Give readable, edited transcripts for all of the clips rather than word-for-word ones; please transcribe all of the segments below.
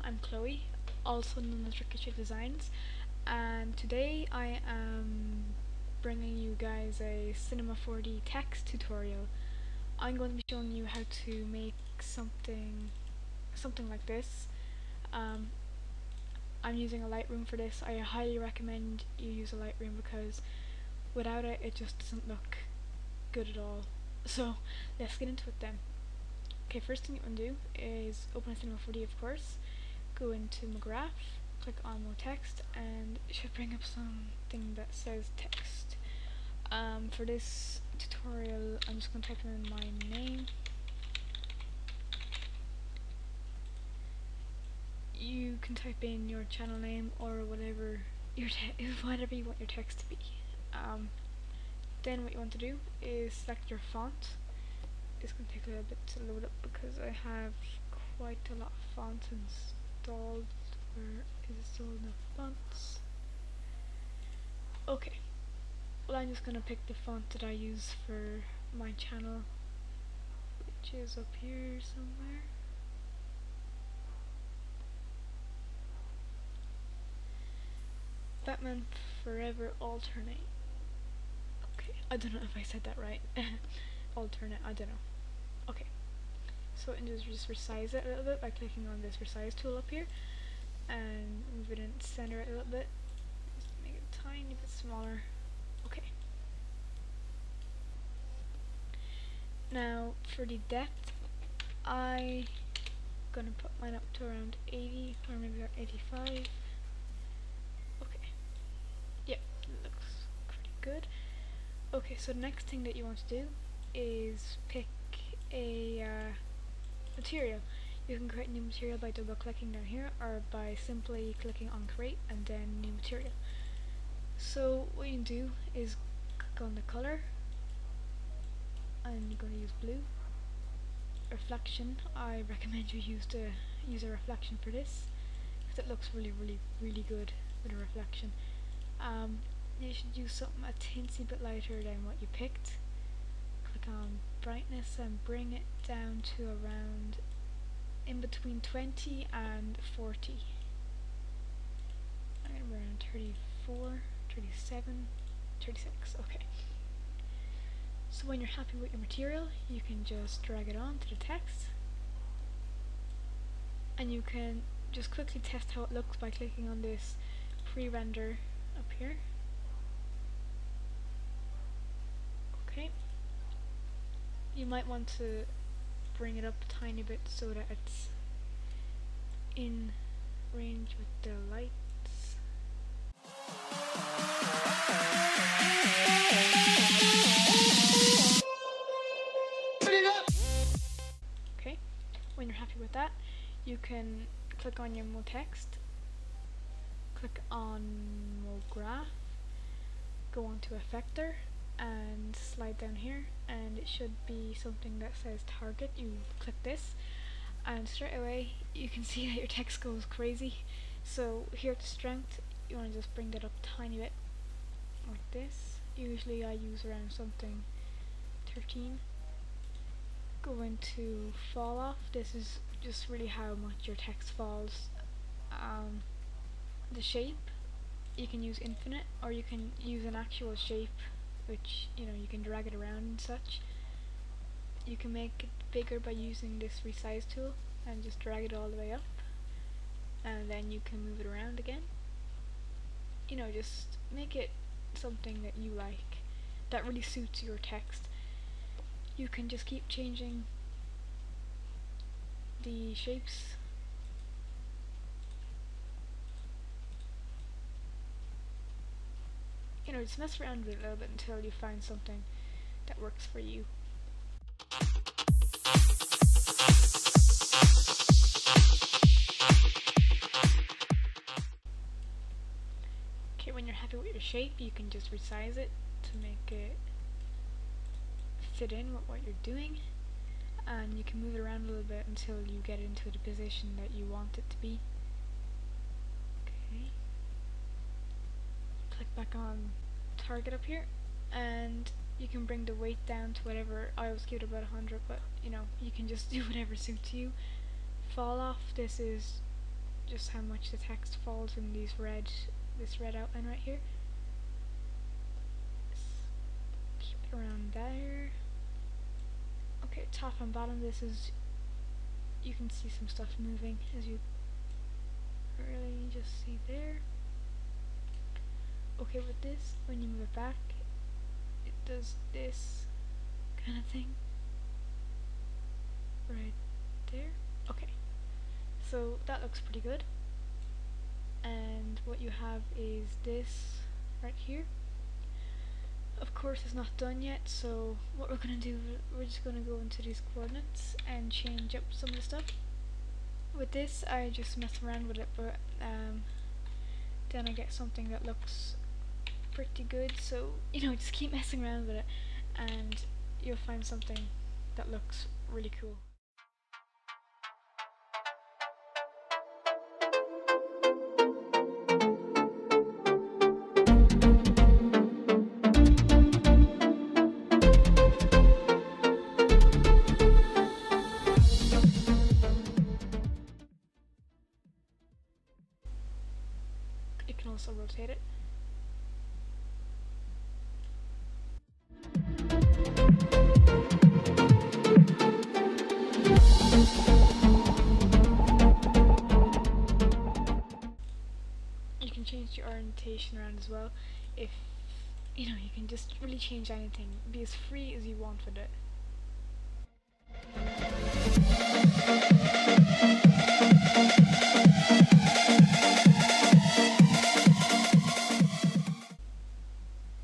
I'm Chloe, also known as RicochetDesigns, and today I am bringing you guys a Cinema 4D text tutorial. I'm going to be showing you how to make something like this. I'm using a Lightroom for this. I highly recommend you use a Lightroom because without it, it just doesn't look good at all. So let's get into it then. Okay, first thing you want to do is open a Cinema 4D, of course, go into my graph, click on more text, and it should bring up something that says text. For this tutorial, I'm just going to type in my name. You can type in your channel name or whatever whatever you want your text to be. Then what you want to do is select your font. It's going to take a little bit to load up because I have quite a lot of fonts installed. Where is it still in the fonts? Okay, well, I'm just going to pick the font that I use for my channel, which is up here somewhere. Batman Forever Alternate. Okay, I don't know if I said that right. Alternate, I don't know. Okay, so I can just resize it a little bit by clicking on this resize tool up here and move it in, center it a little bit, just make it a tiny bit smaller. Okay. Now for the depth, I'm gonna put mine up to around 80 or maybe about 85. Okay. Yep, looks pretty good. Okay, so the next thing that you want to do is pick a material. You can create new material by double clicking down here or by simply clicking on create and then new material. So what you can do is click on the color and you're going to use blue. Reflection, I recommend you use a reflection for this because it looks really good with a reflection. You should use something a teensy bit lighter than what you picked. Click on brightness and bring it down to around in between 20 and 40. I'm going to be around 34, 37, 36. Okay. So when you're happy with your material, you can just drag it on to the text. And you can just quickly test how it looks by clicking on this pre-render up here. Okay. You might want to bring it up a tiny bit so that it's in range with the lights. Okay, when you're happy with that, you can click on your more text, click on more graph, go on to effector, and slide down here, and it should be something that says target. You click this and straight away you can see that your text goes crazy. So here at the strength, you want to just bring that up a tiny bit like this. Usually I use around something 13. Go into fall off. This is just really how much your text falls. The shape, you can use infinite or you can use an actual shape, which, you know, you can drag it around and such. You can make it bigger by using this resize tool and just drag it all the way up, and then you can move it around again. You know, just make it something that you like, that really suits your text. You can just keep changing the shapes. You know, just mess around with it a little bit until you find something that works for you. Okay, when you're happy with your shape, you can just resize it to make it fit in with what you're doing, and you can move it around a little bit until you get into the position that you want it to be. Okay. Click back on target up here, and you can bring the weight down to whatever. I always keep it about 100, but you know, you can just do whatever suits you. Fall off, this is just how much the text falls in this red outline right here. Keep it around there. Okay, top and bottom, this is, you can see some stuff moving as you really just see there. Okay, with this, when you move it back, it does this kind of thing right there. Okay, so that looks pretty good. And what you have is this right here. Of course it's not done yet, so what we're gonna do, we're just gonna go into these coordinates and change up some of the stuff. With this I just mess around with it, but then I get something that looks pretty good, so you know, just keep messing around with it and you'll find something that looks really cool. You can also rotate it. You can change the orientation around as well. If you know, you can just really change anything, be as free as you want with it.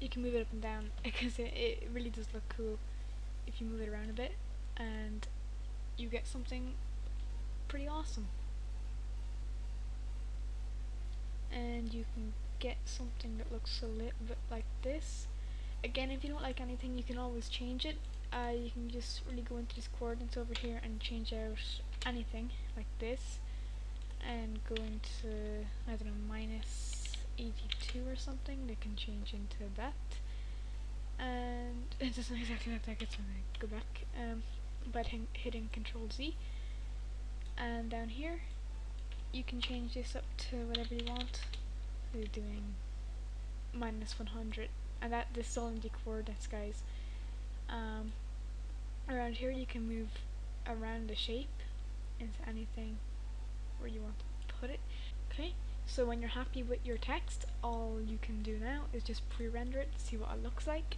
You can move it up and down because it really does look cool if you move it around a bit, and you get something pretty awesome. And you can get something that looks a little bit like this. Again, if you don't like anything, you can always change it. You can just really go into these coordinates over here and change out anything like this, and go into, I don't know, minus 82 or something. They can change into that, and it doesn't exactly look like it's when I go back, by hitting Control Z. And down here you can change this up to whatever you want. We're doing minus 100, and this is all in the coordinates, guys. Around here you can move around the shape into anything where you want to put it. Okay, so when you're happy with your text, all you can do now is just pre-render it, see what it looks like,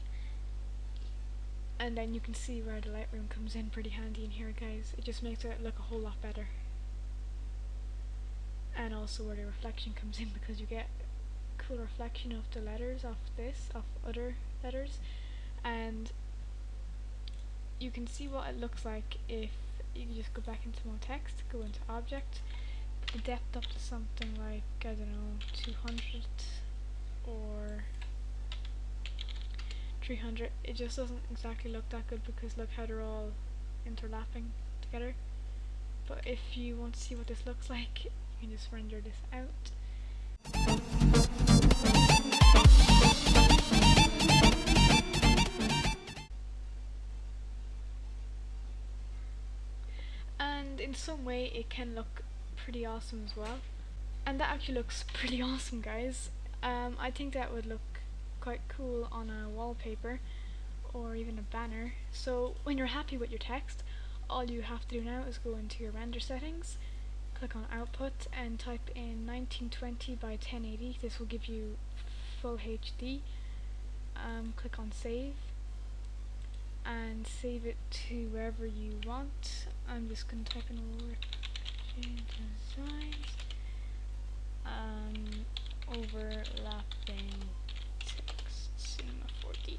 and then you can see where the Lightroom comes in pretty handy in here, guys. It just makes it look a whole lot better. And also where the reflection comes in, because you get cool reflection of the letters of other letters, and you can see what it looks like if you just go back into more text, go into object, put the depth up to something like, I don't know, 200 or 300. It just doesn't exactly look that good because look how they're all interlapping together. But if you want to see what this looks like, you can just render this out. And in some way it can look pretty awesome as well. And that actually looks pretty awesome, guys. I think that would look quite cool on a wallpaper or even a banner. So when you're happy with your text, all you have to do now is go into your render settings, click on output and type in 1920 by 1080. This will give you full HD. Click on save and save it to wherever you want. I'm just going to type in RicochetDesigns, overlapping text cinema 4D.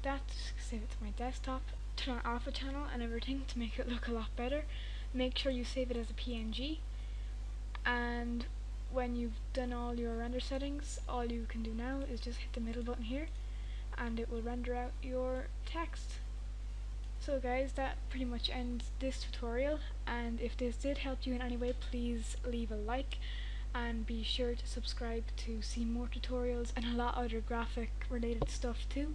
That, save it to my desktop, turn on alpha channel and everything to make it look a lot better. Make sure you save it as a PNG, and when you've done all your render settings, all you can do now is just hit the middle button here and it will render out your text. So guys, that pretty much ends this tutorial, and if this did help you in any way, please leave a like and be sure to subscribe to see more tutorials and a lot other graphic related stuff too.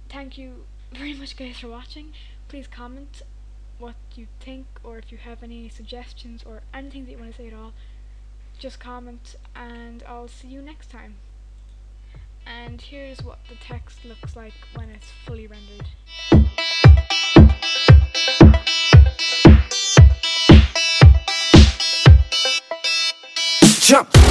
Thank you very much, guys, for watching. Please comment what you think, or if you have any suggestions or anything that you want to say at all, just comment and I'll see you next time. And here's what the text looks like when it's fully rendered. Jump!